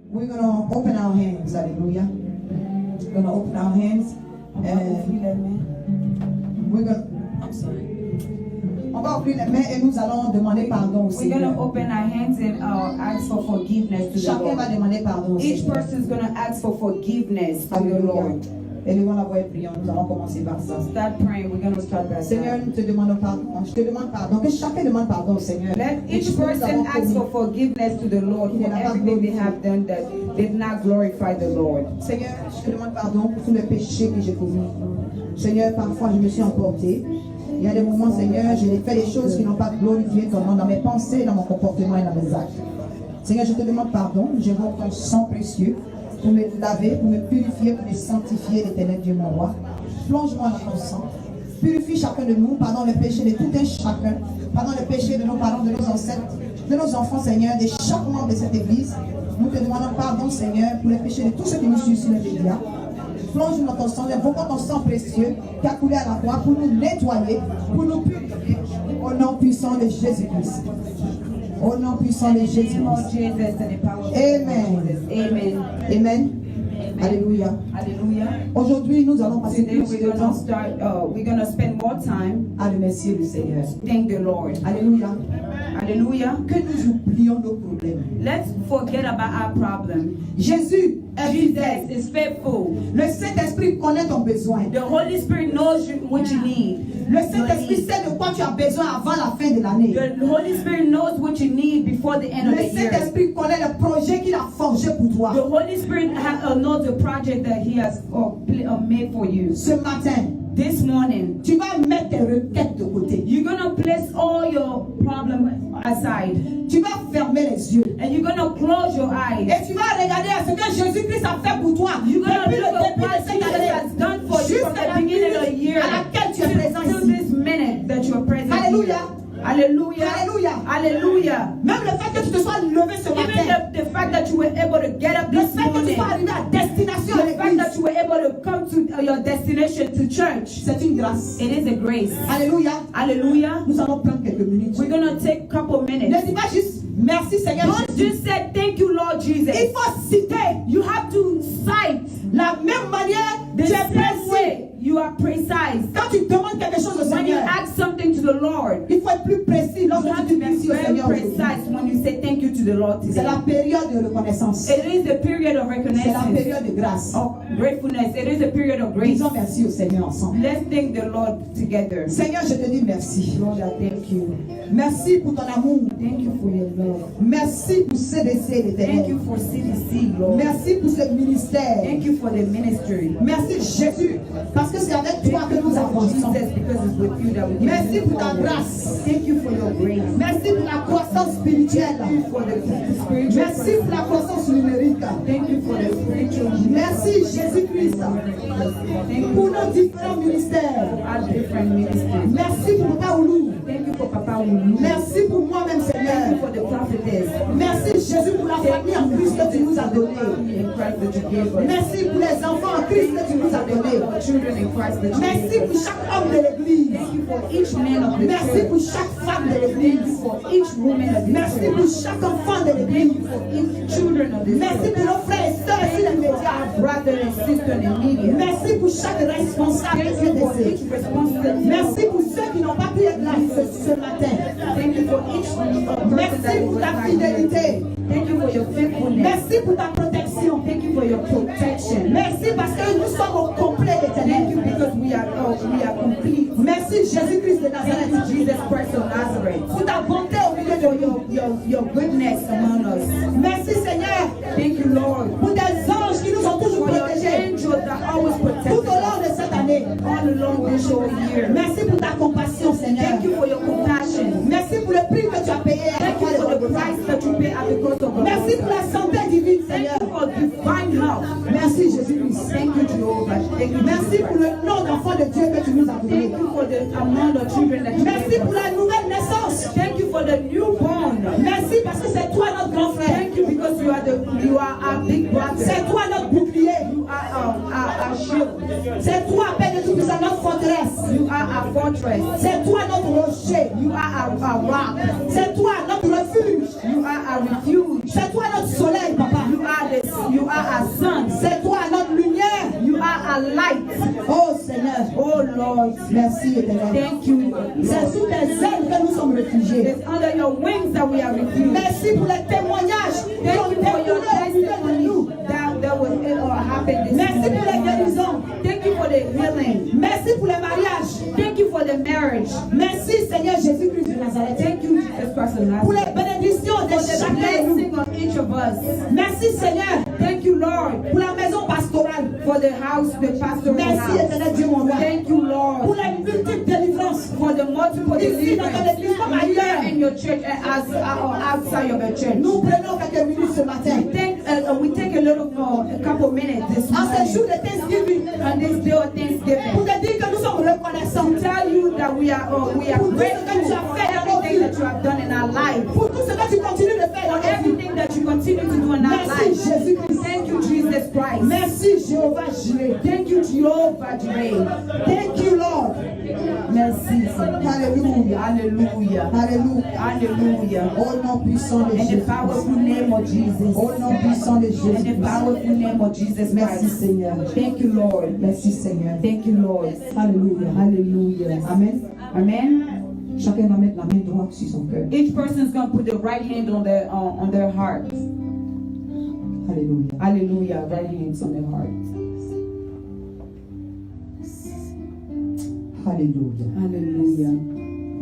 We're going to open our hands. Hallelujah. We're going to open our hands. We're going to, I'm sorry. On va ouvrir les mains et nous allons demander pardon au Seigneur. We're going to open our hands and ask for forgiveness to the Lord. Chacun va demander pardon au Each Seigneur. person is going to ask for forgiveness to the Alléluia. Lord. Élevons la voix et prions. Nous allons commencer par ça. Start praying. We're going to start by Seigneur, that. nous te demandons pardon. Je te demande pardon. Que chacun demande pardon au Seigneur. Let each person ask for forgiveness to the Lord for everything they have done that did not glorify the Lord. Seigneur, je te demande pardon pour tous les péchés que j'ai commis. Seigneur, parfois je me suis emporté. Il y a des moments, Seigneur, j'ai fait des choses qui n'ont pas glorifié ton nom dans mes pensées, dans mon comportement et dans mes actes. Seigneur, je te demande pardon. J'invoque ton sang précieux pour me laver, pour me purifier, pour me sanctifier, l'Éternel Dieu, mon roi. Plonge-moi dans ton sang. Purifie chacun de nous, pardonne les péchés de tout un chacun, pardonne les péchés de nos parents, de nos ancêtres, de nos enfants, Seigneur, de chaque membre de cette église. Nous te demandons pardon, Seigneur, pour les péchés de tous ceux qui nous suivent sur les médias. Plonge dans ton sang, invoquons ton sang précieux qui a coulé à la croix pour nous nettoyer, pour nous purifier. Au nom puissant de Jésus-Christ. Au nom puissant de Jésus-Christ. Amen. Amen. Amen. Alléluia. Hallelujah. Aujourd'hui, nous allons passer Today plus de temps we're gonna spend more time à remercier le Seigneur. thank the Lord. Alléluia. Hallelujah. Que nous oublions nos problèmes. Let's forget about our problem. Jésus est Jesus fidèle. is faithful. Le Saint-Esprit connaît ton besoin. The Holy Spirit knows what you need. Le Saint-Esprit sait de quoi tu as besoin avant la fin de l'année. The Holy Spirit knows what you need before the end of Le the year. Saint-Esprit connaît le projet qu'il a forgé pour toi. The Holy Spirit knows the project that He has made for you. Ce matin, This morning, tu vas mettre tes requêtes de côté. you're gonna place all your problems aside, Tu vas fermer les yeux. and you're gonna close your eyes. Et tu vas regarder à ce que Jésus-Christ a fait pour toi. You're gonna Depuis look le at début what de cette Jesus année. has done for you from Jusqu'à the la beginning of the year à laquelle tu es présent to ici. this minute that you are present Alléluia. here. Hallelujah. Alléluia. Hallelujah. Même le fait que tu te sois levé ce Even matin. the fact that you were able to get up Le this fait que tu morning, sois arrivé à destination à the fact l'église. that you were able to come to your destination, to church, C'est une grâce. it is a grace. Alléluia. Hallelujah. Nous allons prendre quelques minutes. We're going to take a couple Ne minutes. dis pas juste merci Seigneur. Don't just say thank you, Lord Jesus. Il faut citer You have to cite la même manière. the Tu es same précis. way you are precise. Quand tu demandes quelque chose au When you Seigneur, ask something to the Lord, il faut être plus précis you lorsque have tu to dis be merci au very Seigneur. aujourd'hui. precise when you say thank you to the Lord C'est today. la période de reconnaissance. It is a period of C'est la reconnaissance, période de grâce. of gratefulness. It is a period of grace. Disons merci au Seigneur ensemble. Let's thank the Lord together. Seigneur, je te dis merci. Lord, I thank you. Merci pour ton amour. Thank you for your love. Merci pour CDC, Thank l'Éternel. you for CDC, Lord. Merci pour ce ministère. Thank you for the ministry. Merci Jésus, parce que c'est avec toi que nous avançons. Jesus, because it's with you that we can Merci move pour ta forward. grâce. Thank you for your grace. Merci pour la croissance spirituelle. Thank you for the spiritual. Merci pour la croissance numérique. Thank you for the spiritual. Merci Jésus-Christ Thank pour you nos différents ministères. for our different ministries. Merci pour Papa Oulou. Thank you for Papa Ulu. Merci pour moi-même, Thank you Seigneur. for the prophetess. Merci Jésus pour la famille en Christ que tu nous as donnée. In Christ that you gave us. Merci pour les enfants en Christ que tu nous as donnés. For children in Christ that you Merci gave pour us. chaque homme de l'église. Thank you for each man of the Merci church. pour chaque femme de Thank you l'église. for each woman of the Merci church. pour chaque enfant de Thank l'église. you for each children of the Merci church. pour nos frères et sœurs sur les For médias. our brothers and sisters in media. Merci pour chaque responsable Thank you for CDC. each responsibility. Merci pour ceux qui n'ont pas pu être là ce matin. Thank you for each person Merci that pour was ta not fidélité. here. Thank you for your faithfulness. Merci pour ta protection. Thank you for your protection. Merci parce que nous sommes au complet Thank you d'Éternel. because we are complete. Merci Jésus-Christ de Thank Nazareth. you, Jesus Christ of Nazareth, Pour ta bonté au milieu for de nous. your goodness among us. Merci Seigneur Thank you, Lord, pour des anges qui nous ont toujours for your protégés angels that always protect tout au us long de cette année. all along this whole year. Merci pour ta compassion Seigneur. Thank you for your compassion. Merci pour le prix que tu as payé à la Thank you croix for de the Golgotha. price that you pay at the cross of Merci pour Golgotha. la santé divine Thank Seigneur. you for divine health. Merci Jésus-Christ. Thank you, Jehovah. Thank you, Merci Jesus pour Christ. le nom d'enfant de Dieu que tu nous as donné. Thank you for the amount of children that you Merci gave pour us. la nouvelle naissance. Thank you for the newborn. Merci parce que c'est toi notre grand frère. Thank you because you are our big brother. C'est toi notre bouclier. You are our shield. C'est toi, Père de tout-puissant, notre forteresse. You are our fortress. C'est toi notre rocher. You are our rock. C'est toi notre refuge. You are our refuge. C'est toi notre soleil, papa. You are the about. Merci, Éternel. Thank you. C'est sous tes ailes que nous sommes réfugiés. It's under your wings that we are refused. Merci pour les témoignages qui ont Thank you for your découlé de nous. testimony that was happened this Merci pour les morning. guérisons. Thank you for the healing. Merci pour les mariages. Thank you for the marriage. Merci, Seigneur Jésus-Christ de Nazareth. Thank you, Jesus Christ of Pour les Nazareth. bénédictions de For the chacun de nous. blessing of each of us. Merci, Seigneur, Thank you, Lord, pour la maison pastorale. for the house, the pastoral Merci, house. Éternel Dieu, mon roi. Thank you, Pour Lord, les multiples délivrances. for the multiple Ici, dans ton deliverance église comme ailleurs. in your church and outside of your church. Nous prenons quelques minutes ce matin. We take a couple minutes this En ce jour morning de Thanksgiving, on this day of pour Thanksgiving te dire que nous sommes reconnaissants. to tell you that we are grateful for everything that you have done in our life, Pour tout ce que tu continues de faire dans for notre vie. everything that you continue to do in our Merci, life. Jésus-Christ. Thank you, Jesus Christ. Merci, Jéhovah Jireh. Thank you, Jehovah Jireh. Thank you, Lord. Merci, Seigneur. Hallelujah. Hallelujah. Hallelujah. Hallelujah. Au nom puissant de In the Jésus. powerful name of Jesus. Au nom puissant de In Jésus. the powerful name of Jesus Merci, Christ. Seigneur. Thank you, Lord. Merci, Seigneur. Thank you, Lord. Alléluia. Hallelujah. Amen. Amen. Chacun va mettre la main droite sur son cœur. Each person is going to put the right hand on their heart. Alléluia. Hallelujah. Right hands on their heart. Alléluia. Hallelujah.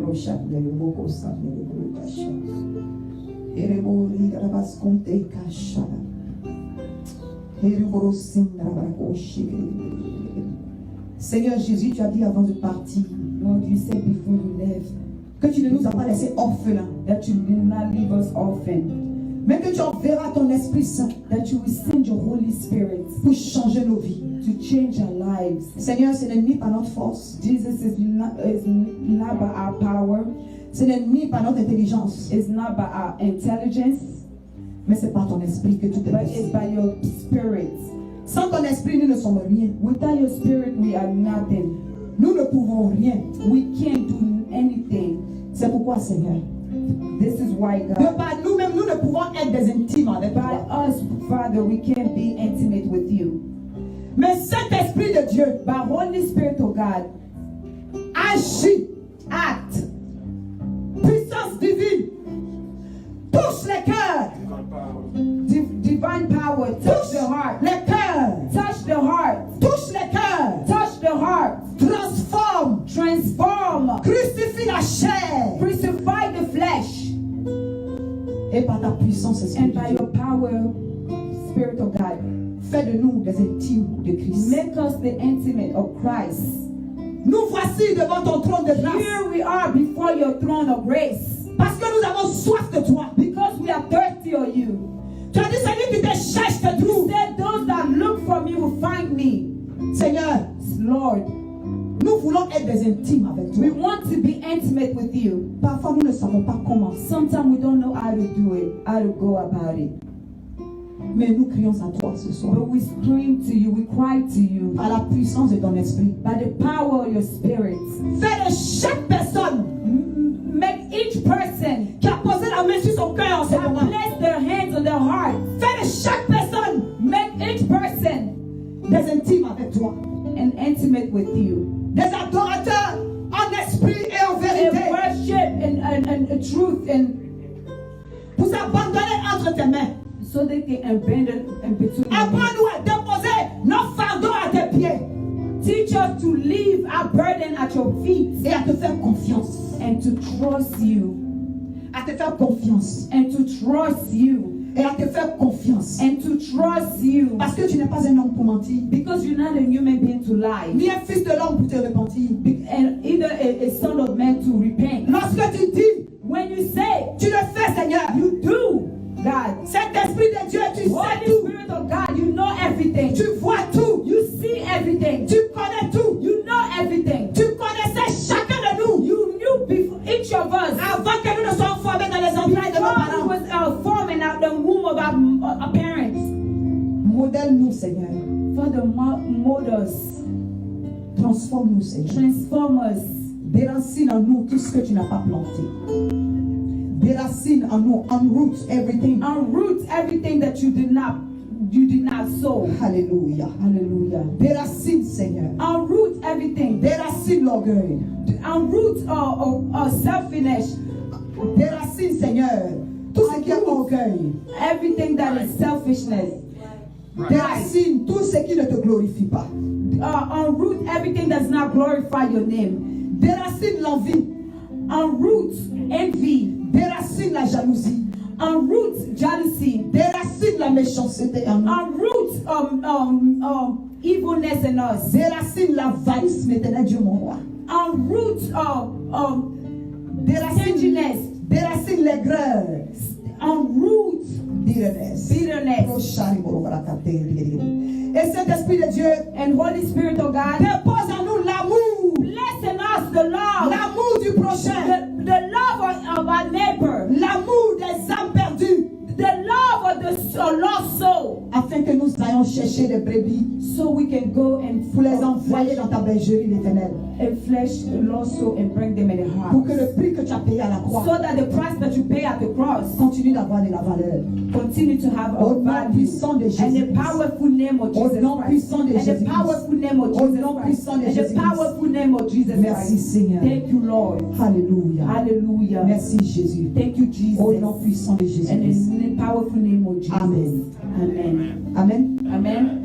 Rocha de boko sa de boko kasha. Erebo rigarabas konte kasha. Erebo sinra bakoshi. Seigneur Jésus, tu as dit avant de partir Lord, you said before you left que tu ne nous as pas laissés orphelins, that you did not leave us orphan, mais que tu enverras ton Esprit Saint that you will send your Holy Spirit pour changer nos vies. to change our lives. Seigneur, ce n'est ni par notre force, Jesus is not by our power, ce n'est ni par notre intelligence, it's not by our intelligence, mais c'est par ton Esprit que tout est but it's possible. by your Spirit. Sans ton Esprit, nous ne sommes rien. Without your Spirit, we are nothing. Nous ne pouvons rien. We can't do anything. C'est pourquoi, Seigneur, This is why, de God, par nous-mêmes, nous ne pouvons être des intimes avec by toi. us, Father, we can't be intimate with you. Mais cet Esprit de Dieu By Holy Spirit of God, agit, act, puissance divine, touche les cœurs, divine power, touch the heart, les cœurs, touch the heart, touche les cœurs, touch the heart, transforme, transform, crucifie la chair. crucify the flesh, Et par ta puissance, Esprit and de by Dieu, your power, Spirit of God, fais de nous des intimes de Christ. make us the intimate of Christ. Nous voici devant ton trône de grâce Here we are before your throne of grace, parce que nous avons soif de toi. because we are thirsty of you. Tu as dit, celui qui te cherche te You trouve. said those that look for me will find me. Seigneur, Lord, nous voulons être des intimes avec we toi. want to be intimate with you. Parfois, nous ne savons pas comment, Sometimes we don't know how to do it, how to go about it. mais nous crions à toi ce soir. But we scream to you, we cry to you À la puissance de ton esprit. by the power of your spirit. Fais de chaque personne Make each person qui a posé la main sur son cœur en ce that moment, place their hands on their heart. fais de chaque personne Make each person des intimes avec toi. an intimate with you. Des adorateurs en esprit et en In vérité. worship and truth, and Pour s'abandonner entre tes mains. so they can abandon and between you. Apprends-nous à déposer nos fardeaux à tes pieds Teach us to leave our burden at your feet et à te faire confiance. and to trust you, À te faire confiance. and to trust you, Et à te faire confiance. and to trust you. Parce que tu n'es pas un homme pour mentir. Because you're not a human being to lie, Ni un fils de l'homme pour te repentir. and either a son of man to repent. Lorsque tu dis, When you say, tu le fais, Seigneur. you do, God. Cet esprit de Dieu, tu sais Holy tout. Spirit of God, you know everything. Tu vois tout. You see everything. Tu connais tout. You know everything. Tu connaissais chacun de nous You knew before each of us. avant que nous ne soyons formés dans les entrailles de nos God parents. was forming out the womb of our parents. Modèle-nous, Seigneur. Father, mold us, Transforme-nous, Seigneur. transform us, Déracine en nous tout ce que tu n'as pas planté. Déracine en nous, unroot everything. unroot everything that you you did not sow. Alléluia. Hallelujah. Déracine, Seigneur. Unroot everything. Déracine l'orgueil. Unroot selfishness. Déracine, Seigneur, tout ce qui est orgueil. Everything that is selfishness. Déracine tout ce qui ne te glorifie pas. Unroot everything that does not glorify your name. Déracine l'envie. Unroot envy. Déracine la jalousie. Unroot jealousy. Déracine la méchanceté en nous. Unroot evilness in us. Déracine l'avarice, m'éternel Dieu mon roi. Unroot Déracine, déracine l'aigreur. Unroot bitterness. Et Saint-Esprit de Dieu, and Holy Spirit of God, dépose en nous l'amour. bless in us the love. L'amour du prochain. The love of our neighbor. L'amour des âmes perdues. The love of the lost soul. Afin que nous allions chercher des brebis. So we can go and pour les envoyer dans ta bergerie l'éternel. And flesh the lost soul and bring them in the heart. Pour que le prix que tu as payé à la croix. So that the price that you pay at the cross continue d'avoir de la valeur. Continue to have a value. And the powerful name of Jesus Christ. And the powerful name of Jesus Christ. And the powerful name of Jesus Christ. Merci Seigneur. Thank you Lord. Alléluia. Hallelujah. Merci Jésus. Thank you Jesus. Au nom puissant de Jésus. And in the powerful name of Jesus. Amen. Amen. Amen. Amen.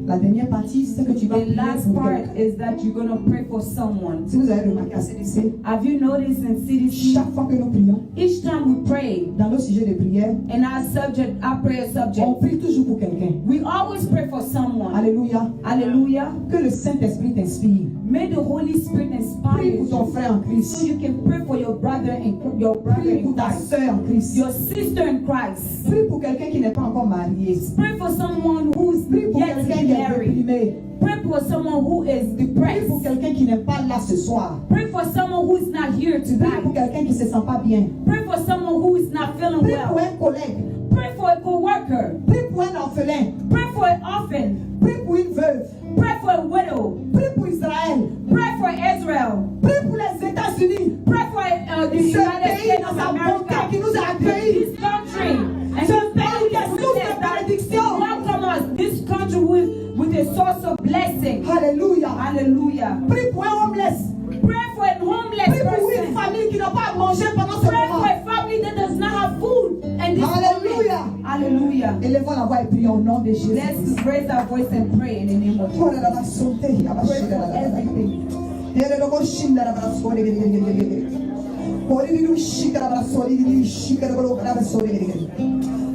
La dernière partie, c'est que tu vas the last part is that you're going to pray for someone. Si vous avez remarqué à CDC, have you noticed in CDC, chaque fois que nous prions, each time we pray, dans nos sujets de prière, in our prayer subject, on prie toujours pour quelqu'un. We always pray for someone. Alléluia. Hallelujah. Que le Saint-Esprit t'inspire. May the Holy Spirit inspire Prie pour ton you, frère en Christ. so you can pray for your brother in Prie pour ta Christ, sœur en Christ. your sister in Christ. Prie pour quelqu'un qui n'est pas encore marié. Pray for someone who's Prie pour yet to quelqu'un be qui est married. déprimé. Pray for someone who is Prie depressed. pour quelqu'un qui n'est pas là ce soir. Pray for someone who is not here Prie tonight. pour quelqu'un qui ne se sent pas bien. Pray for someone who is not feeling Prie pour well. un collègue. Pray for a co-worker. Prie pour un orphelin. Pray for an orphan. Prie pour une veuve. Pray for a widow. Prie pour Israël. Pray for Israel. Prie pour les États-Unis. Pray for the Ce United pays States dans of sa bonté America. qui nous a accueillis. This country. And Ce this pays qui est source de bénédiction. welcome us. This country with a source of blessing. Alléluia. Hallelujah. Prie pour un homeless. Pray for a homeless Prie pour une person. famille qui n'a pas à manger pendant ce Pray for moment. a family that does not have food. And this Hallelujah. moment. Hallelujah. Élevons la voix et prions au nom de Jésus. Let's raise our voice and pray in the name of Jesus. Oh là là, la santé, la Pray bachille, for la everything.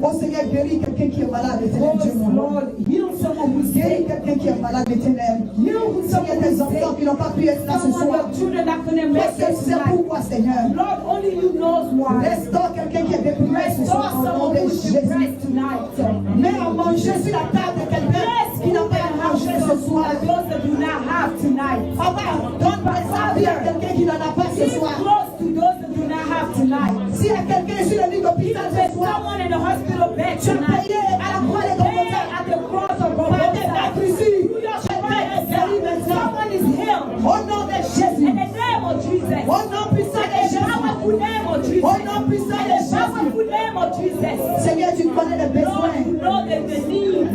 Oh Seigneur, guéris quelqu'un qui est malade, éternel Dieu mon Lord. Lord, heal someone who's Guéris sick. quelqu'un qui est malade, éternel. Seigneur, des enfants qui n'ont pas pu être là ce Someone, soir. your children that couldn't Toi make seul it sais tonight. pourquoi, Seigneur. Lord, only you knows why. Restaure quelqu'un qui est déprimé ce Restore soir au nom someone de who's Jésus. depressed tonight. Mets à manger sur la table de quelqu'un qui n'a pas à manger ce soir. Those that do not have tonight. Papa, donne sa vie à quelqu'un qui n'en a pas ce Be soir. close to those that do not have tonight. S'il y a quelqu'un sur le lit d'hôpital ce There's soir, someone in the hospital bed tu as tonight. payé à la croix de Pay Golgotha. at the cross of Par tes Golgotha. maîtres ici, Through your tu es guéri stripes, maintenant. someone is healed. Au nom de In Jésus. the name of Jesus. Au nom puissant de In the Jésus. powerful name of Jesus. Au nom puissant In de the Jésus. powerful name of Jesus. Seigneur, tu connais les Lord, besoins, you know the need.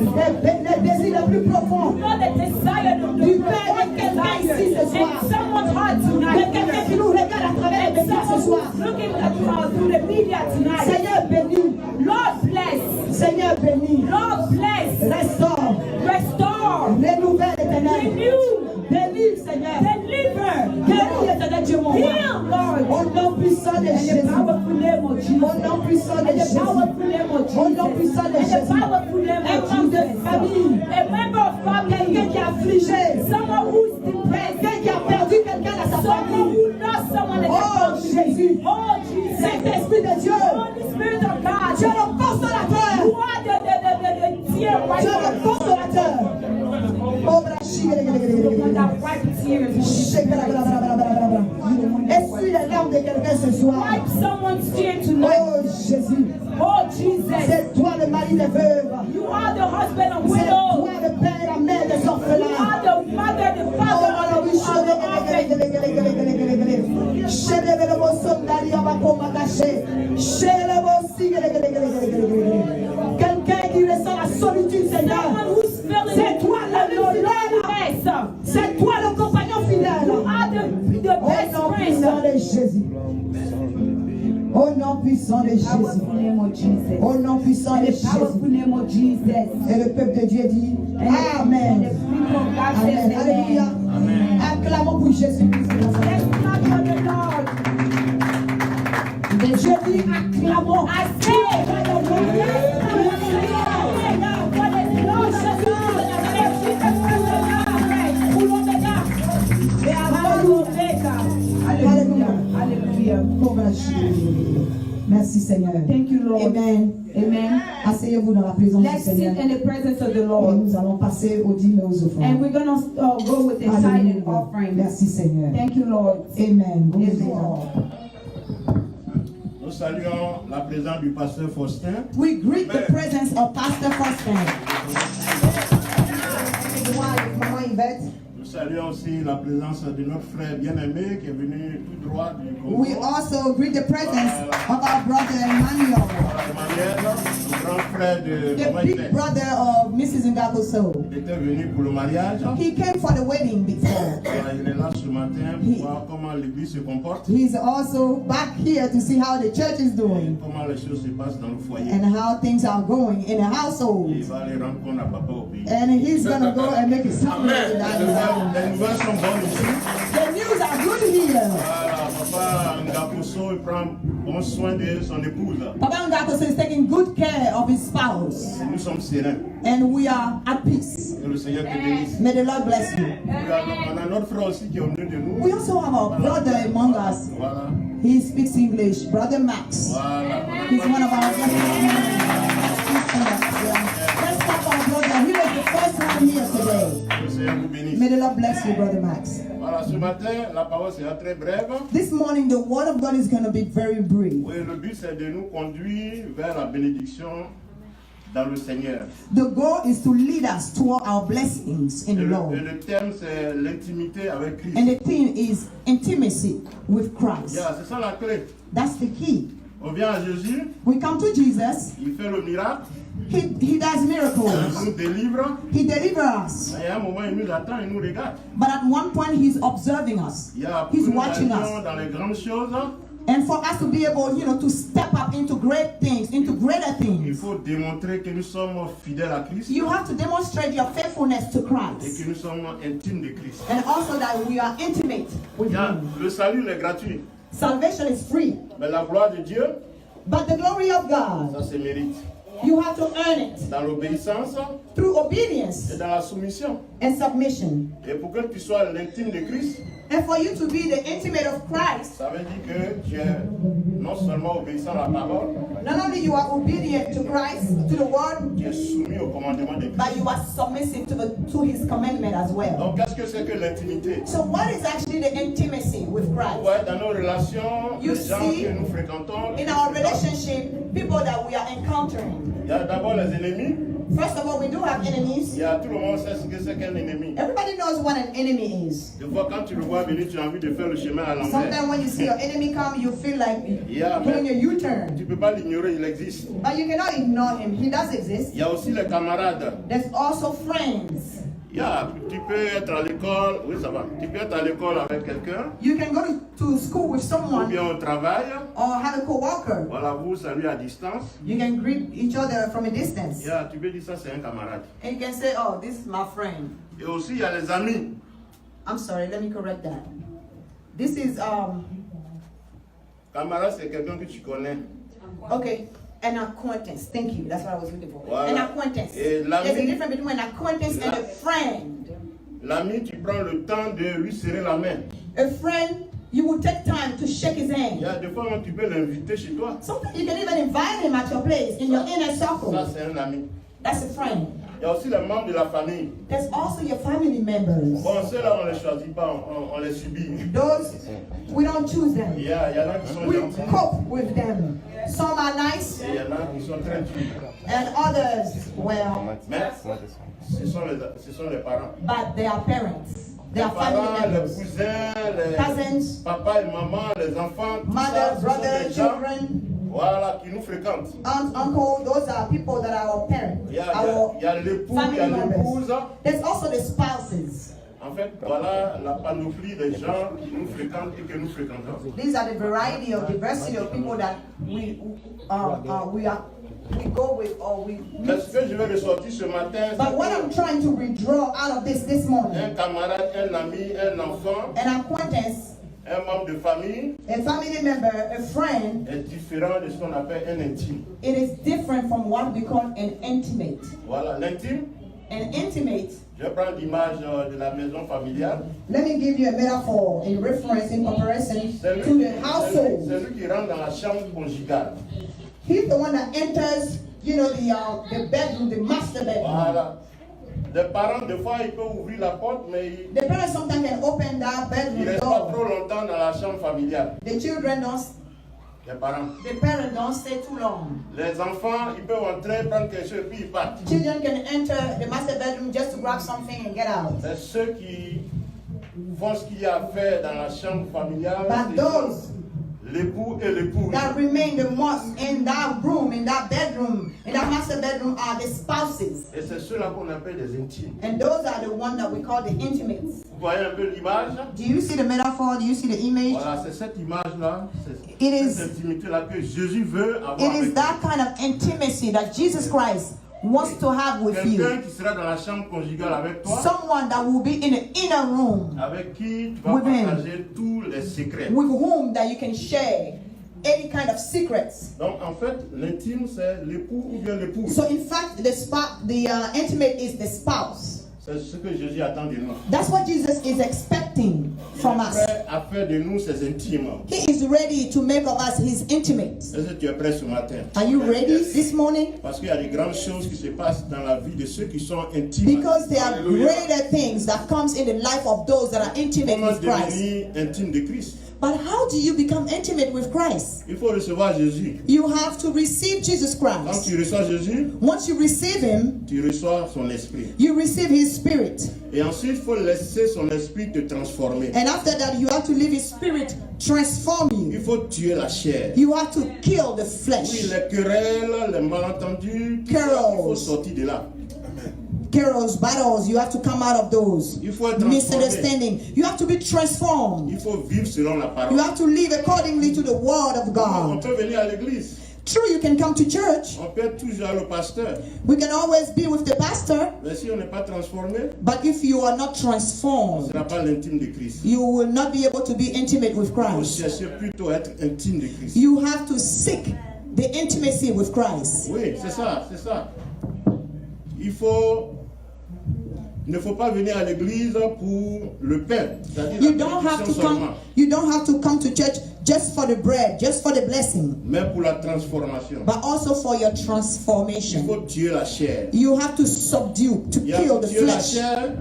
les désirs les plus profonds. You know the desire of the Du Père de quelqu'un ici ce soir. in someone's heart De tonight. quelqu'un qui nous regarde à travers les And médias ce someone soir. who's looking at through the media tonight. Seigneur, bénis. Lord bless. Seigneur, bénis. Lord bless. Restaure. Restore. Renouvelle, éternel. Renew. Délivre, Seigneur. Deliver. Guéris, éternel Dieu, mon roi. Heal, Lord. Au nom puissant de In the Jésus. powerful name of Jesus. Au nom puissant de In the Jésus. powerful name of Au nom Jesus. puissant de In the Jésus. powerful name Un of membre de Jesus. famille. A member of family. Quelqu'un qui est affligé. Someone who's depressed. Quelqu'un qui a perdu quelqu'un dans sa Someone famille. who lost someone in Oh, their family. Jésus. Oh Jesus. Saint-Esprit de Dieu. Holy Spirit of God. Tu es le consolateur. You are the tear Tu es le wiper. consolateur. Oh, brachi. The one that wipes tears. Essuie les larmes de quelqu'un ce soir. Wipe someone's tear tonight. Oh, Jésus. Oh Jesus. C'est toi le mari des veuves. You are the husband of C'est widows. toi le père et la mère des You orphelins. are the mother, the Oh, father alors oui, of the orphan. quelqu'un qui ressent la solitude puissant de Jésus. Powerful name of Jesus. Au nom puissant de The Jésus. powerful name of Jesus. Et le peuple de Dieu dit And the Amen. people of God says Amen. Alléluia. amen. Acclamons pour Jésus-Christ. Let's clap for the Lord. Et je dis acclamons. I say, for the Lord. Let's clap for the Lord. For the Lord, Hallelujah. Hallelujah. Merci Seigneur. Thank you, Lord. Amen. Amen. Asseyez-vous dans la présence du Let's sit Seigneur. in the presence of the Et Lord. nous allons passer aux dîmes et aux And offrandes. we're going to go with the tithe and Alléluia. offering. Merci Seigneur. Thank you, Lord. Amen. Amen. Nous saluons la présence du pasteur Faustin. We greet the presence of Pastor Faustin. Maman Yvette. Nous saluons aussi la présence de notre frère bien-aimé qui est venu tout droit du Congo. We also greet the presence of our brother Emmanuel, Emmanuel, le grand frère de the Maman big Yvette. brother of Mrs. Ngakoso. Il était venu pour le mariage. He came for the wedding before. Voilà, il est là ce matin pour voir comment l'église se comporte, He's also back here to see how the church is doing comment les choses se passent dans le foyer. and how things are going in the Il household. va aller rendre compte à papa au pays. And he's gonna go and make a summary with that. Les nouvelles sont bonnes aussi. The news are good here. Voilà, papa Ngakoso, il prend bon soin de son épouse. Papa Ngakoso is taking good care of his spouse, Et nous sommes sereins. and we are at peace. Que le Seigneur te bénisse. May the Lord bless you. On a notre frère aussi qui est au milieu de nous. We also have our brother among us. Voilà. He speaks English, Brother Max. Voilà. He's one of our Let's stop our brother. He was the first one here today. Que le Seigneur vous bénisse. May the Lord bless you, Brother Max. Voilà, ce matin, la parole sera très brève. This morning, the word of God is going to be very brief. Oui, le but c'est de nous conduire vers la bénédiction dans le Seigneur. The goal is to lead us toward our blessings in Et the le, Lord. et le thème c'est l'intimité avec Christ. And the theme is intimacy with Christ. Yeah, c'est ça la clé. That's the key. On vient à Jésus, We come to Jesus. il fait le miracle, He does il miracles. nous délivre. He delivers us. Et à un moment, il nous attend, il nous regarde. But at one point, he's observing us. Il y a He's plus watching d'action us. dans les grandes choses. And for us to be able, to step up into great things, into greater Il things, faut démontrer que nous sommes fidèles à Christ you have to demonstrate your faithfulness to et Christ. que nous sommes intimes de Christ. And also that we are intimate with Yeah, Him. le salut il est gratuit. Salvation is free. Mais la gloire de Dieu, But the glory of God, ça se mérite. you have to earn it Dans l'obéissance through obedience et dans la soumission. and submission. Et pour que tu sois l'intime de Christ, And for you to be the intimate of Christ, ça veut dire que tu es non seulement obéissant à la parole, not only you are obedient to Christ, to the word, tu es soumis au commandement de Christ. but you are submissive to His commandment as well. Donc, qu'est-ce que c'est que l'intimité? So what is actually the intimacy with Christ? Ouais, dans nos relations, You les gens see, que nous fréquentons, In our relationship, people that we are encountering, il y a d'abord les ennemis. first of all, we do have enemies. Il y a tout le monde sait ce que c'est qu'un ennemi. Everybody knows what an enemy is. Des fois, quand tu le vois venir, tu as envie de faire le chemin à l'envers. Sometimes when you see your enemy come, you feel like Yeah, doing a mais U-turn. tu ne peux pas l'ignorer, il existe. But you cannot ignore him. He does exist. Il y a aussi les camarades. There's also friends. Yeah, tu peux être à l'école, oui ça va. Tu peux être à l'école avec quelqu'un, You can go to school with ou someone bien au travail. or have a co-worker. Voilà, vous saluez à distance. You can greet each other from a distance. Yeah, tu peux dire ça, c'est un camarade. And you can say, oh, this is my friend. Et aussi, il y a les amis. I'm sorry, let me correct that. This is, Camarade, c'est quelqu'un que tu connais. okay, an acquaintance. Thank you. That's what I was looking for. Voilà. An acquaintance. Et l'ami- There's a difference between an acquaintance and a friend. L'ami, tu prends le temps de lui serrer la main. A friend, you will take time to shake his Il y hand. a des fois, même, tu peux l'inviter chez toi. Sometimes you can even invite him at your place, in your inner Ça, circle. c'est un ami. That's a friend. Il y a aussi les membres de la famille. There's also your family members. Bon, ceux-là, on ne les choisit pas, on les subit. Those, we don't choose them. Il y en a qui sont We gentils, cope with them. Some are nice, et il y en a qui sont très durs. and others, well, Mais ce sont les parents. but they are parents. They Les are family parents, les members. cousins, les Cousins, papa et maman, les enfants, tout ça, mother, ce sont brother, des gens, children, voilà, qui nous fréquentent. aunt, uncle, those are people that are our parents, Il y a our l'époux, il y family a members. l'épouse. There's also the spouses. En fait, voilà la panoplie des gens qui nous fréquentent et que nous fréquentons. These are the variety of diversity of people that we go with or we Mais ce que je vais ressortir ce matin, But what I'm trying to withdraw out of this morning, un camarade, un ami, un enfant, an acquaintance, un membre de famille a family member, a friend, est différent de ce qu'on appelle un intime. it is different from what we call an intimate. Voilà, l'intime, An intimate, je vais prendre l'image de la maison familiale. let me give you a metaphor in reference, in comparison C'est to lui, the household. c'est lui qui rentre dans la chambre conjugale. He's the one that enters, the bedroom, the master bedroom. Voilà. Les parents, des fois, ils peuvent ouvrir la porte, mais The parents sometimes can open that ils ne bedroom restent pas door. trop longtemps dans la chambre familiale. The children don't, Les parents. the parents don't stay too long. Les enfants, ils peuvent entrer, prendre quelque chose et puis ils partent. Children can enter the master bedroom just to grab something and get out. C'est ceux qui font ce qu'il y a à faire dans la chambre familiale. But c'est those l'époux et l'épouse. that remain the most in that room, in that bedroom, in that master bedroom are the spouses. Et c'est ceux-là qu'on appelle des intimes. And those are the ones that we call the intimates. Vous voyez un peu l'image? Do you see the metaphor? Do you see the image? Voilà, c'est cette image-là, c'est It is- cette intimité-là que Jésus veut avoir It is avec that kind of intimacy that Jesus Christ wants to have with quelqu'un you. qui sera dans la chambre conjugale avec toi, Someone that will be in the inner room avec qui tu vas With him. partager tous les secrets. with whom that you can share any kind of secrets. Donc en fait, l'intime c'est l'époux ou bien l'épouse. So in fact, the intimate is the spouse. C'est ce que Jésus attend de nous. That's what Jesus is expecting from Il est us. prêt à faire de nous ses intimes. He is ready to make of us his intimates. Est-ce que tu es prêt ce matin? Are you ready this morning? Parce qu'il y a des grandes choses qui se passent dans la vie de ceux qui sont intimes. Because there are Alléluia. greater things that comes in the life of those that are intimate Comment with Christ. devenir intime de Christ? But how do you become intimate with Christ? Il faut recevoir Jésus. You have to receive Jesus Quand Christ. tu reçois Jésus, Once you receive him, tu reçois son esprit. you receive his spirit. Et ensuite, il faut laisser son esprit te transformer. And after that, you have to leave his spirit transform Il you. faut tuer la chair. You have to kill the Oui, flesh. les querelles, les malentendus, tout ça, il faut sortir de là. Quarrels, battles, you have to come out of those. Il faut être transformé. Misunderstanding. You have to be transformed. Il faut vivre selon la You parole. have to live accordingly to the word of On God. peut venir à l'église. True, you can come to church. On peut être toujours le pasteur. We can always be with the pastor. Mais si on n'est pas transformé, But if you are not on ne transformed, sera pas l'intime de Christ. you will not be able to be intimate with Il faut Christ. chercher plutôt à être intime de Christ. You have to seek the intimacy with Christ. Oui, c'est ça, c'est ça. Il ne faut pas venir à l'église pour le pain. C'est-à-dire You la don't have to bénédiction seulement, come. You don't have to come to church just for the bread, just for the blessing, mais pour la transformation. but also for your Il transformation. faut tuer la chair. You have to subdue, to Il y a kill pour the tuer la flesh, chair,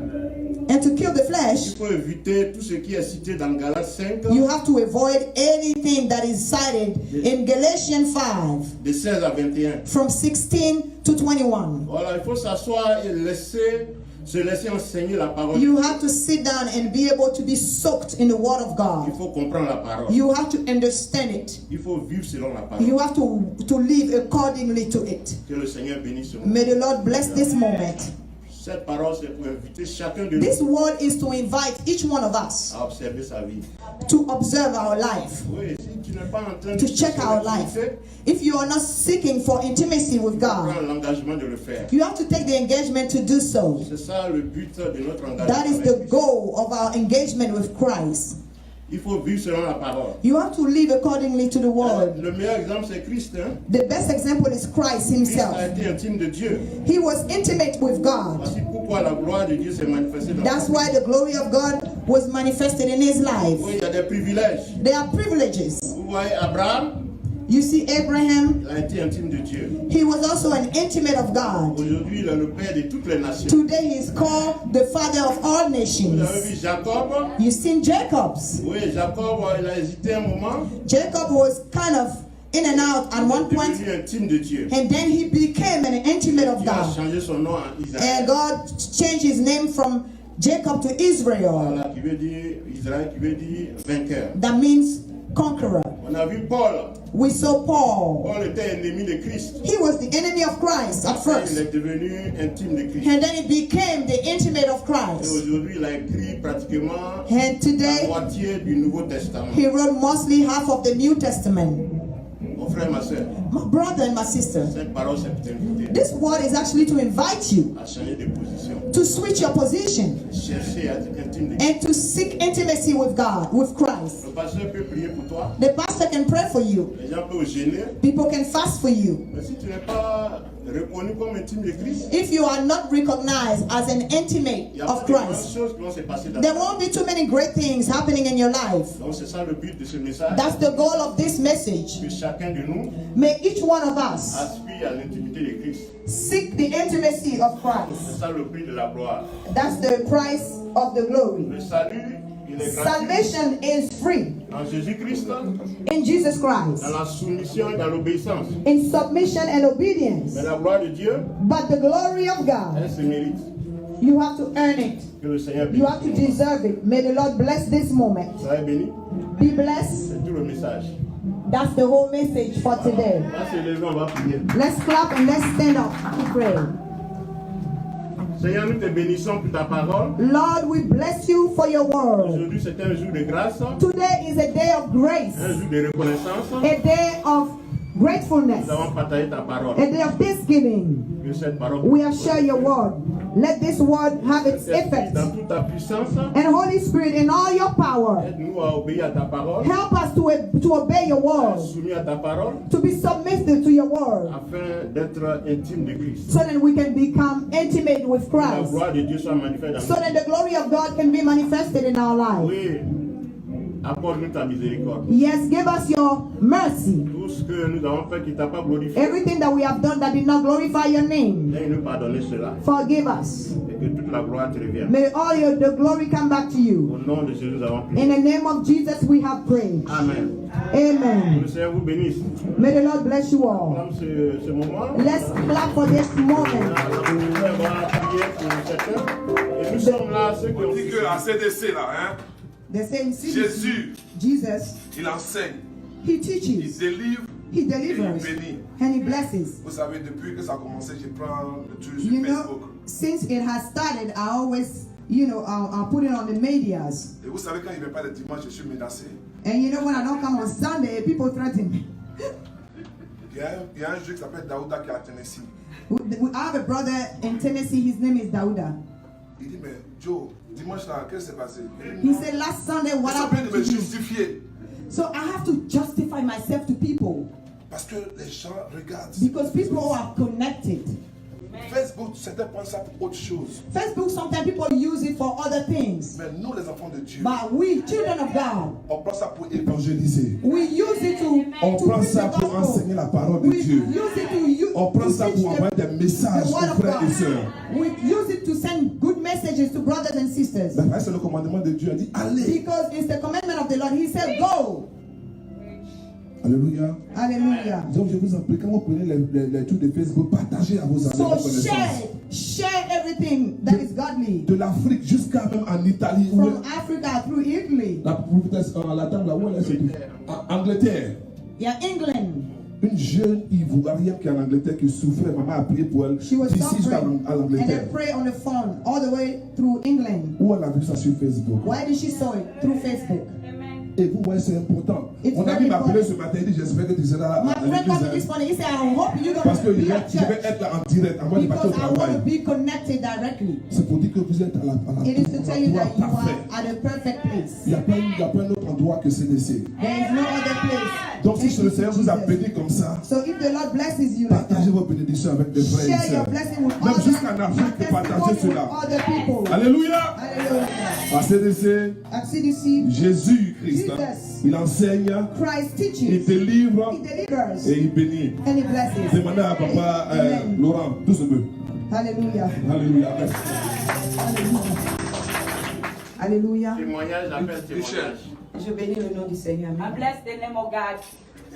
and to kill the il flesh. faut éviter tout ce qui est cité dans Galates 5, You have to avoid anything that is cited in Galatians 5 de 16 à 21. from 16 to 21. Voilà, il faut s'asseoir et se laisser enseigner la parole. You have to sit down and be able to be soaked in the Word of Il God. faut comprendre la parole. You have to understand it. Il faut vivre selon la parole. You have to live accordingly to it. Que le Seigneur bénisse ce moment. May the Lord bless this moment. Cette parole, c'est pour inviter chacun de This nous word is to invite each one of us à observer sa vie. to observe our life, Oui, si tu n'es pas en train de to check chercher our l'intimité, life. If you are not seeking for intimacy with God, prends l'engagement de le faire. you have to take the engagement to do so. C'est ça le but de notre engagement. That is avec the Christ. goal of our engagement with Christ. Il faut vivre selon la parole. You have to live accordingly to the word. Le meilleur exemple, c'est Christ. Hein? The best example is Christ Christ a himself. été intime de Dieu. He was intimate with God. Voici pourquoi la gloire de Dieu s'est manifestée dans That's sa vie. why the glory of God was manifested in his life. Oui, il y a des privilèges. There are privileges. Vous voyez Abraham, You see, Abraham, il a été intime de Dieu. he was also an intimate of God. Aujourd'hui, il est le père de toutes les nations. Today he is called the father of all Vous nations. avez vu Jacob. You seen Jacob's. Oui, Jacob, il a hésité un moment. Jacob was kind of in and out at one Il est point, devenu intime de Dieu. and then he became an intimate of Dieu a God. changé son nom en Israël. And God changed his name from Jacob to Israel. Voilà, qui veut dire Israël, qui veut dire vainqueur. That means conqueror. On a vu Paul. We saw Paul. Paul était ennemi de Christ. He was the enemy of Christ at Après, il first. est devenu intime de Christ. And then he became the intimate of Et Christ. aujourd'hui, il a écrit pratiquement And la today, moitié du Nouveau Testament. he wrote mostly half of the New Testament. Mon frère, ma soeur, My brother and my sister, cette parole, c'est pour t'inviter this word is actually to invite you à changer de position. to switch your position Chercher à être intime de Christ. and to seek intimacy with God, with Christ. Le pasteur peut prier pour toi. The pastor can pray for you. Les gens peuvent gêner. People can fast for you. Mais si tu n'es pas reconnu comme intime de Christ, If you are not recognized as an intimate il y a of pas de grandes Christ, choses qui vont se passer dans there ta vie. won't be too many great things happening in your life. Donc c'est ça le but de ce message. That's the goal of this message. Que chacun de nous May each one of us aspire à l'intimité de Christ. seek the intimacy of Christ. C'est ça le prix de la gloire. That's the price of the glory. Le salut, il est gratuit Salvation is free en Jésus-Christ, in Jesus Christ, dans la soumission et dans l'obéissance. in submission and obedience. Mais la gloire de Dieu, But the glory of God, elle se mérite. you have to earn it. Que le Seigneur You bénisse. have to deserve it. May the Lord bless this moment. Soyez bénis. Be blessed. C'est tout le message. That's the whole message for today. On va se lever, on va prier. Let's clap and let's stand up to pray. Seigneur, nous te bénissons pour ta parole. Lord, we bless you for your word. Aujourd'hui, c'est un jour de grâce, Today is a day of grace, un jour de reconnaissance. a day of gratefulness, Nous avons partagé ta parole. a day of thanksgiving. Que cette parole We have shared your word. Let this word have its Esprit, effect. dans toute ta puissance, And Holy Spirit, in all your power, aide-nous à obéir à ta parole, help us to obey your word, soumis à ta parole, to be submissive to your word, afin d'être intime de Christ. so that we can become intimate with Que la Christ, gloire de Dieu soit manifeste dans so nous. that the glory of God can be manifested in our life. Oui, accorde-nous ta miséricorde. Yes, give us your mercy. Tout ce que nous avons fait qui t'a pas glorifié, Everything that we have done that did not glorify your name, viens nous pardonner cela. forgive us. Et que toute la gloire te revienne. May all the glory come back to you. Au nom de Jésus, nous avons prié. In the name of Jesus, we have prayed. Amen. Que Amen. le Seigneur vous bénisse. May the Lord bless you all. Comme ce moment, Let's clap for this moment. on va prier pour chacun. Et nous sommes là, ceux qui On ont dit qu'à CDC là, hein, The same Jésus, Jesus, il enseigne, he il teaches, délivre he et il delivers, bénit. and he blesses. Vous savez, depuis que ça a commencé, je prends le truc sur You know, Facebook. since it has started, I always, I'll put it on the medias. Et vous savez, quand il ne vient pas le dimanche, je suis menacé. And you know, when I don't come on Sunday, people threaten me. Il y a un jeu qui s'appelle Daouda qui est à Tennessee. I have a brother in Tennessee, his name is Dauda. Il dit, mais Joe, dimanche là, qu'est-ce qui s'est passé? He said last Sunday, Ils what sont en train happened de to me you? justifier. So I have to justify myself to people Parce que les gens regardent. because people are connected. Facebook, certains prennent ça pour autre chose. Facebook, sometimes people use it for other things. Mais nous, les enfants de Dieu, But we, children of God, on prend ça pour évangéliser. we use it to On prend preach ça the pour gospel. enseigner la parole de We Dieu. use it to On prend to ça teach pour envoyer des messages the aux word of frères et God. sœurs. We use it to send good messages to brothers and sisters. Mais c'est le commandement de Dieu. Il dit, allez. Because it's the commandment of the Lord. He said, go. Alléluia. Hallelujah. Donc je vous en prie, quand vous prenez les trucs de Facebook, partagez à vos amis, So vos connaissances. share everything that is godly. De l'Afrique jusqu'à même en Italie. Où From Africa through Italy. la prophétesse à la table là où elle est, c'est en Angleterre. Yeah, England. Une jeune Ivoirienne qui est en Angleterre qui souffrait, maman a prié pour elle. She was D'ici jusqu'à suffering. And l'Angleterre. they pray on the phone all the way through England. Où elle a vu ça sur Facebook. Why did she saw it? Through Facebook. Et vous voyez, c'est important. It's Mon ami very m'a appelé important. ce matin, il dit j'espère que tu seras My à friend l'église. called me this morning. He said, I hope you're Parce que going to je be at vais church. être là en direct avant de partir au Because I want to travail. be connected directly. C'est pour dire que vous êtes à la It is to tell you that you parfait. are at a perfect place. Il n'y a pas un autre endroit que CDC. There is no other place. Donc si Thank le you, Seigneur vous a Jesus. béni comme ça, So if the Lord blesses you like partagez that, vos bénédictions avec des frères et share your sœurs. blessing with Même others. jusqu'en Afrique, partagez Testimony with cela. other people. Alléluia. Hallelujah. À CDC, At CDC, Jésus-Christ, hein, Jesus. il enseigne, Christ il teaches, délivre He delivers, et il bénit. and He blesses. Demandez à papa Amen. Laurent, tout ce peu. Hallelujah. Alléluia. Amen. Hallelujah. témoignage appelle témoignage. Je bénis le nom du Seigneur. I bless the name of God.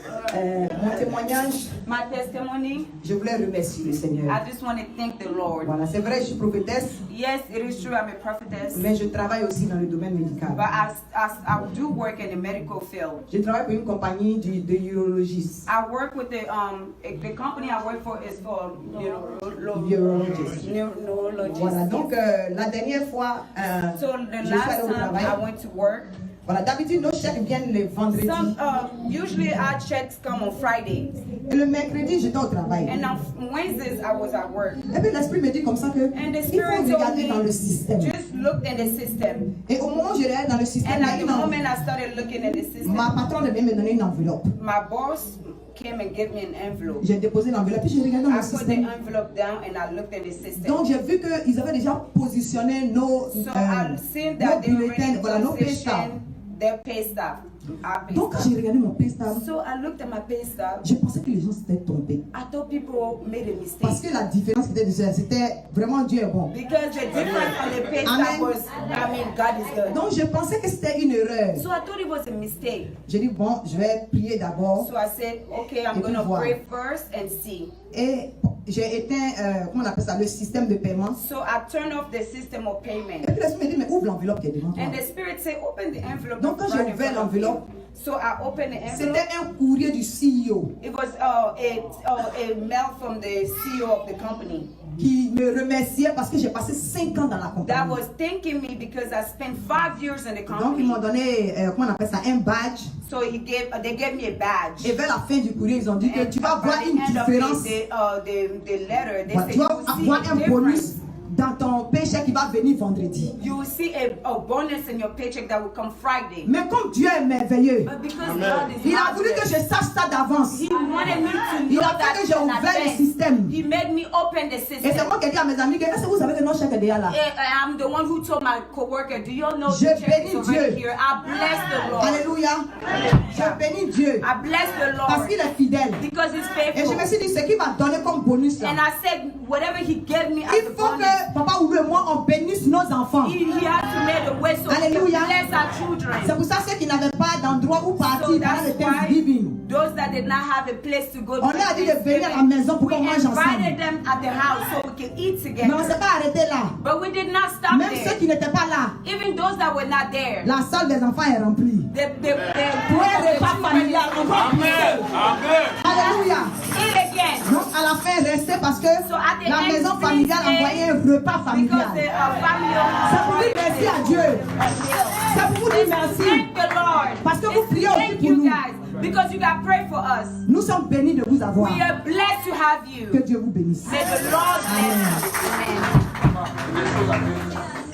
Mon témoignage, My testimony, je voulais remercier le Seigneur. I just want to thank the Lord. Voilà, c'est vrai, je suis prophétesse, Yes, it is true, I'm a prophetess, mais je travaille aussi dans le domaine médical. but I do work in the medical field. Je travaille pour une compagnie de urologistes. I work with the company I work for is for Urologist. neurologists. Voilà, donc la dernière fois, So the je suis last allée au time travail. I went to work, Voilà, d'habitude, nos chèques viennent le vendredi. usually our checks come on Fridays, Et le mercredi, j'étais au travail. and on Wednesdays I was at work. Et puis l'esprit me dit comme ça que And the il faut Spirit told regarder dans le me, système. just look in the system. Et au moment où je regardais dans le système, And il y a at the une moment enveloppe. I started looking at the system, Ma patronne vient me donner une enveloppe. my boss came and gave me an envelope. J'ai déposé l'enveloppe, puis j'ai regardé dans I le put the système. envelope down and I looked at the system. Donc j'ai vu qu'ils avaient déjà positionné nos, So I seen that they bulletins, already voilà, nos pay stubs. positioned their pay stub. Our pay Donc stub. j'ai regardé mon pay stub. So I looked at my pay stub. Je pensais que les gens s'étaient trompés. I thought people made a Parce mistake. que la différence qui était différente, c'était vraiment Dieu est bon. Because the difference on the pay Amen. stub was, God is good. Donc je pensais que c'était une erreur. So I thought it was a mistake. J'ai dit bon, je vais prier d'abord. So I said, okay, I'm Et going to puis voir. pray first and see. Et j'ai éteint, comment on appelle ça, le système de paiement. So I turned off the system of Et payment. puis l'esprit me dit, mais ouvre l'enveloppe qui est devant toi. And the Spirit said, open the envelope. Donc quand that's j'ai right in ouvert front of you. l'enveloppe, So I opened the envelope. c'était un courrier du CEO It was a mail from the CEO of the company qui me remerciait parce que j'ai passé 5 ans dans la that compagnie. was thanking me because I spent 5 years in the Donc ils m'ont company. donné, comment on appelle ça, un badge. So they gave me a badge. Et vers la fin du courrier, ils ont dit que And tu vas by voir the une end of différence. the letter, they Voilà, said tu you vas will see avoir a un bonus difference. dans ton paycheck qui va venir vendredi. You will see a bonus in your paycheck that will come Friday. Mais comme Dieu est merveilleux, But because Amen. God is il a voulu que marvelous, je sache ça d'avance. He wanted me to Il know a fait that que j'ai in ouvert le advance. système. He made me open the Et c'est system. moi qui ai dit à mes amis que est-ce que vous savez que notre chèque est déjà là? I'm the one who told my coworker, do you all know Je the check is bénis already Dieu. here? I bless the Lord. Alléluia. Je bénis Dieu I bless the parce Lord qu'il est fidèle. because He's Et je me faithful. suis dit, ce qu'il m'a donné comme bonus là, And I said, whatever He gave me as il a faut bonus, que papa ou moi on bénisse nos enfants. He has to make a way so we can Alléluia. bless our C'est children. pour ça ceux qui n'avaient pas d'endroit où So partir pendant le that's why Thanksgiving, those that did not have a place to go to on leur a dit de venir à la maison pour we qu'on mange ensemble. invited them at the house so we can eat Mais on ne s'est together. pas arrêté là. But we did not stop Même ceux there. qui n'étaient pas là, Even those that were not there. la salle des enfants est remplie. Pour un repas familial, encore plus. Alléluia. Eat again. Donc à la fin, restez parce que So at the la end, maison please familiale stay, envoyait un repas Because the familial. family C'est pour dire merci à Dieu. C'est pour vous dire merci. Thank the Lord. Parce que vous priez aussi Thank pour you nous. guys because you got prayed for us. Nous sommes bénis de vous avoir. We are blessed to have Que you. Dieu vous bénisse. May the Lord bless you. Amen.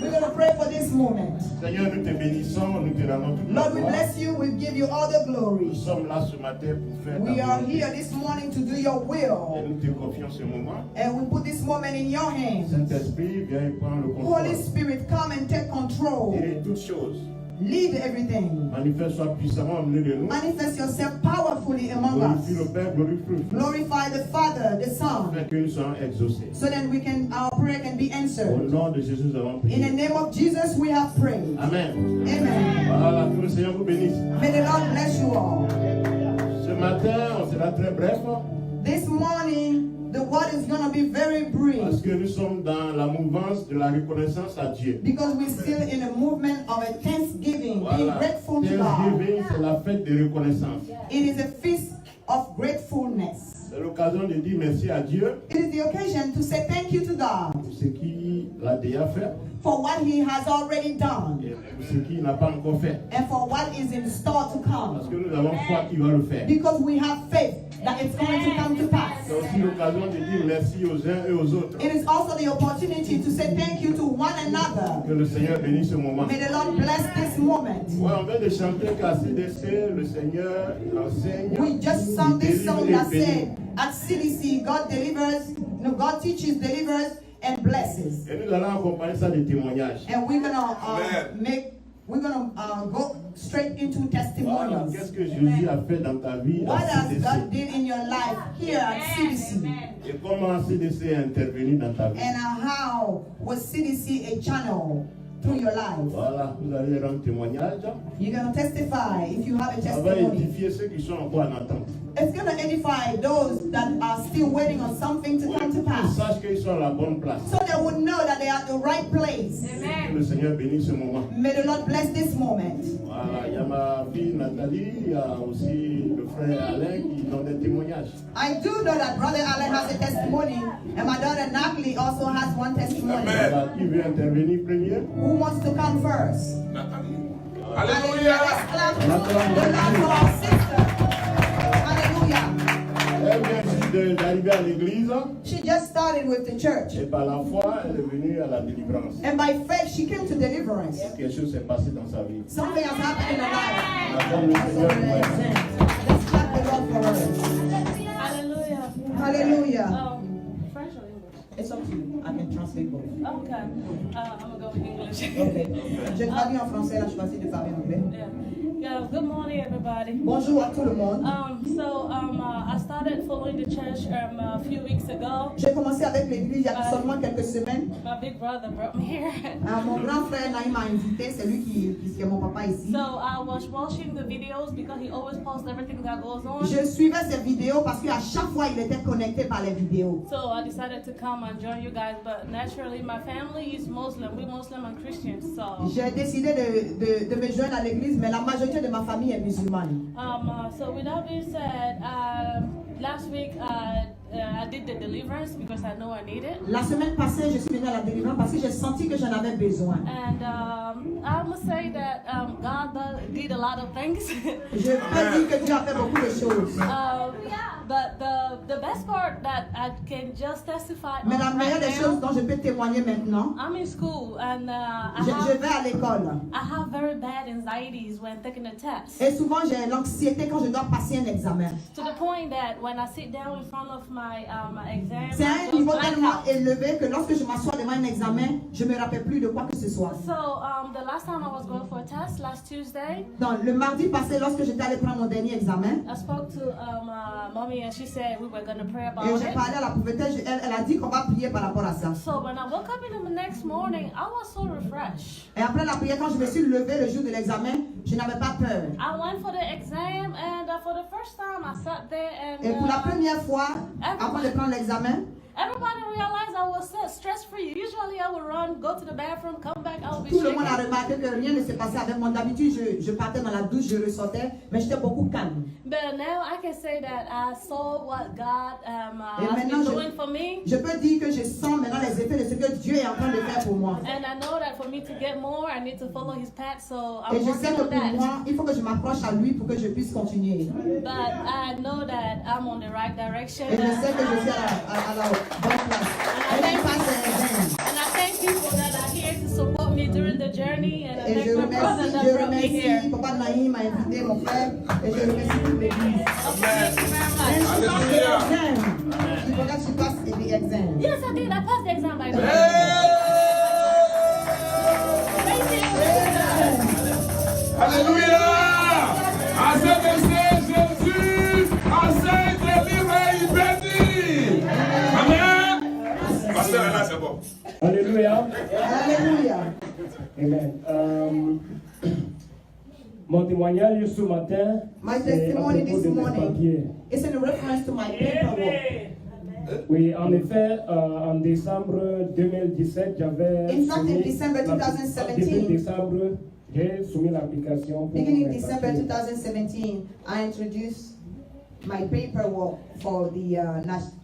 We're going to pray for this moment. Seigneur, nous te bénissons, nous te rendons toute la Lord, we gloire. bless you. We give you all the Nous glory. sommes là ce matin pour faire We ta are volonté. here this morning to do your Et will. nous te confions ce moment. And we put this moment in your hands. Saint-Esprit, viens et prends le Holy contrôle. Spirit, come and take control. Dirige toutes choses. Lead everything. Manifeste-toi puissamment au milieu de nous. Manifest yourself powerfully among Glorifie le us. Père, glorifie le Fils. Glorify the Father, the Son, Afin que nous soyons exaucés. so that our prayer can be Au answered. nom de Jésus, nous avons In the prié. name of Jesus, we have prayed. Amen. Amen. Voilà, que le Seigneur vous bénisse. May the Lord bless you all. Ce matin, on sera très bref This morning, the word is going to be very brief parce que nous sommes dans la mouvance de la reconnaissance à Dieu. because we're still in a movement of a thanksgiving, being Voilà. grateful to God. Thanksgiving, c'est la fête de reconnaissance. It is a feast of gratefulness. C'est l'occasion de dire merci à Dieu It is the occasion to say thank you to God pour ce qu'il a déjà fait for what He has already done et pour ce qu'il n'a pas encore fait. and for what is in store to Parce come. que nous avons foi qu'il va le faire. Because we have faith that it's going to come to pass. C'est aussi l'occasion de dire merci aux uns et aux autres. It is also the opportunity to say thank you to one another. Que le Seigneur bénisse ce moment. May the Lord bless this moment. Ouais, on vient de chanter qu'à CDC, le Seigneur enseigne, We just sang il this song délivre that et bénit. said, at CDC, God delivers, no, God teaches, delivers, and blesses. Et nous allons accompagner ça de témoignages. And we're gonna go straight into Voilà, testimonies. qu'est-ce que Jésus a fait dans ta vie What à has God CDC? did in your life here at CDC? Et comment CDC est intervenu dans ta vie? And how was CDC a channel through your life? Voilà, vous allez rendre témoignage. You're gonna testify if you have a Ça va testimony. édifier ceux qui sont encore en attente. It's going to edify those that are still waiting on something to come to Ils pass. sachent qu'ils sont à la bonne place. So they would know that they are at the right place. Que le Seigneur bénisse ce moment. May the Lord bless this moment. Voilà, il y a ma fille Nathalie, il y a aussi le frère Alain qui donnent des témoignages. I do know that Brother Allen has a testimony, and my daughter Natalie also has one testimony. Voilà, qui veut intervenir premier? Who wants to come first? Alléluia. Let's clap the Lord for our sister. Hallelujah. Elle vient juste d'arriver à l'église She just started with the church, et par la foi, elle est venue à la délivrance. and by faith she came to deliverance. Quelque chose s'est passé dans sa vie. Something has happened in her life. Acclame le Seigneur pour elle. Let's clap the Lord for her. Hallelujah. Hallelujah. French or English? It's up to you. I can translate both. Okay. I'm gonna go with English. Okay. Je traduis en français, là je choisis de parler en anglais. Yeah. Good morning, everybody. Bonjour à tout le monde. I started following the church a few weeks ago. J'ai commencé avec l'église il y a seulement quelques semaines. My big brother brought me here. Mon grand frère Naïm m'a invité, c'est lui qui est mon papa ici. So I was watching the videos because he always posts everything that goes on. Je suivais ses vidéos parce qu'à chaque fois il était connecté par les vidéos. So I decided to come and join you guys, but naturally my family is Muslim. We're Muslim and Christians, so. J'ai décidé de me joindre à l'église, mais la majorité de ma famille est musulmane. So with that being said, last week I did the deliverance because I know I need it. La semaine passée, je suis venue à la délivrance parce que j'ai senti que j'en avais besoin. And I must say that God did a lot of things. Je peux dire que Dieu a fait beaucoup de choses. But the best part that I can just testify Mais la on meilleure right des choses now, dont je peux témoigner maintenant, I'm in school and je vais à l'école. I have very bad anxieties when taking a test. Et souvent, j'ai l'anxiété quand je dois passer un examen. To the point that when I sit down in front of my exam, C'est I un just niveau blank tellement out. élevé que lorsque je m'assois devant un examen, je ne me rappelle plus de quoi que ce soit. So the last time I was going for a test last Tuesday, Donc, le mardi passé, lorsque j'étais allée prendre mon dernier examen, I spoke to mommy and she said we were going to pray about et j'ai it. parlé à la prophétesse, elle a dit qu'on va prier par rapport à ça. So when I woke up in the next morning, I was so refreshed. Et après la prière, quand je me suis levée le jour de l'examen, je n'avais pas peur. I went for the exam and for the first time I sat there and Et pour la première fois, avant de prendre l'examen, everybody realized I was stress-free. Usually I would run, go to the bathroom, come back, I would be tout le monde a shaking. remarqué que rien ne s'est passé avec moi. D'habitude, je partais dans la douche, je ressortais, mais j'étais beaucoup calme. But now I can say that I saw what God Et has maintenant, been doing for me. je peux dire que je sens maintenant les effets de ce que Dieu est en train de faire pour moi. And I know that for me to get more, I need to follow His path. So I'm Et je sais working que on pour that. moi, il faut que je m'approche à lui pour que je puisse continuer. But I know that I'm on the right direction. Et je sais que je suis à la bonne place. Et je passe les examens. And I thank people that are here to support me during the journey. And I Et thank je my brother that remercie, brought me here. Papa Naïm m'a invité, mon frère, et je remercie toute l'église. Thank you very much. And she passed the exam. She forgot she passed the exam. Yes, I did. I passed the exam by the way. Alléluia. À cet essai, Jésus, à cet délivre, il bénit. Amen. Pasteur, là, c'est bon. Alléluia. Alléluia. Amen. Mon témoignage ce matin, My c'est à testimony propos this de mes morning papiers. is in reference to my paperwork. Oui, en effet, en décembre 2017, j'avais In fact, in soumis December 2017, début décembre, j'ai soumis l'application pour Beginning mes December papiers. 2017, I introduced my paperwork for the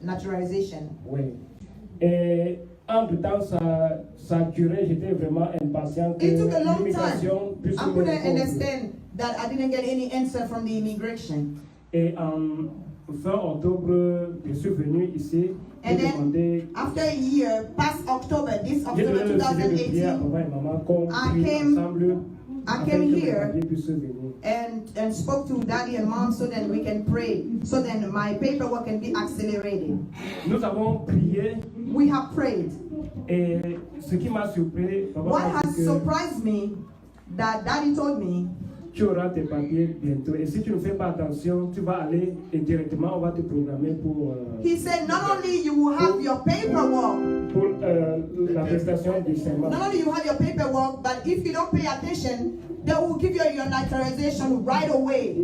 naturalization. Oui. Et entre-temps, ça a duré, j'étais vraiment impatient que It took a long l'immigration time. puisse I me couldn't répondre. understand that I didn't get any answer from the immigration. Et en fin octobre, je suis venu ici pour And then, demander. after a year, past October, this J'ai October donné le sujet de prière à 2018, papa et maman qu'on I prie came- ensemble I afin came que mes here papiers puissent venir. and spoke to daddy and mom so that we can pray, so then my paperwork can be accelerated. Nous avons prié We have prayed. et ce qui m'a surpris, papa What m'a has dit que surprised me, that daddy told me, tu auras tes papiers bientôt. Et si tu ne fais pas attention, tu vas aller et directement on va te programmer pour, he said, not only you will have your paperwork, pour l'attestation du serment. not only you have your paperwork, but if you don't pay attention, they will give you your naturalization right away.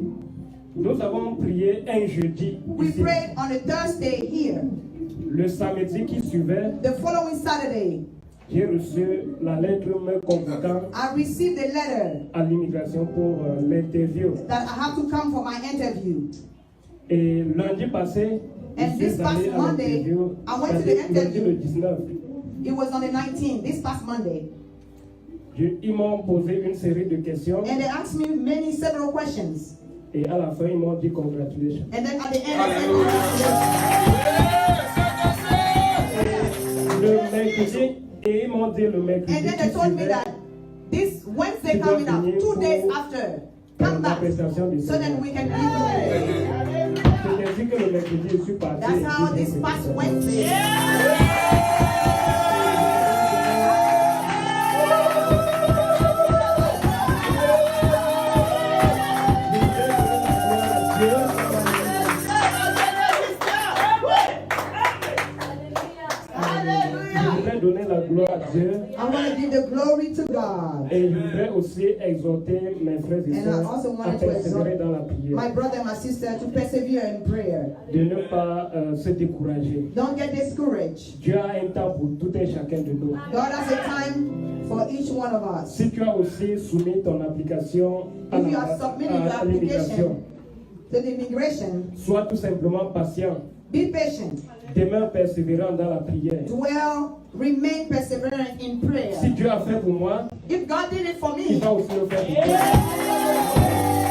Nous avons prié un jeudi We ici. prayed on a Thursday here. Le samedi qui suivait, The following Saturday, j'ai reçu la lettre me convoquant I received a letter à l'immigration pour l'interview. that I have to come for my interview. Et lundi passé, And je this suis past allé à Monday, l'interview. I went to the C'est-à-dire lundi interview. le 19. It was on the 19th, this past Monday. Ils m'ont posé une série de questions And they asked me several questions. et à la fin, ils m'ont dit congratulations. And then at the end, I said, congratulations. Le mercredi, et ils m'ont dit le mercredi And then qui they told me suivait, that this Wednesday Tu dois coming up, venir 2 days pour after, come la back prestation du so that Seigneur. we can leave. C'est ainsi que le mercredi, je suis parti. That's et how j'ai this fait past ça. Wednesday. Je voudrais donner la gloire à Dieu I want to give the glory to God. et je voudrais aussi exhorter mes frères et And I sœurs also à wanted to persévérer exhort dans la prière, my brother and my sister to persevere in prayer. de ne pas se décourager. Don't get discouraged. Dieu a un temps pour tout et chacun de nous. God has a time for each one of us. Si tu as aussi soumis ton application à If you are submitting your l'immigration, application to the immigration, sois tout simplement patient. be patient. Demeure persévérant dans la prière. Dwell, remain perseverant in Si prayer. Dieu a fait pour moi, If God did it for il me, va aussi le faire pour toi.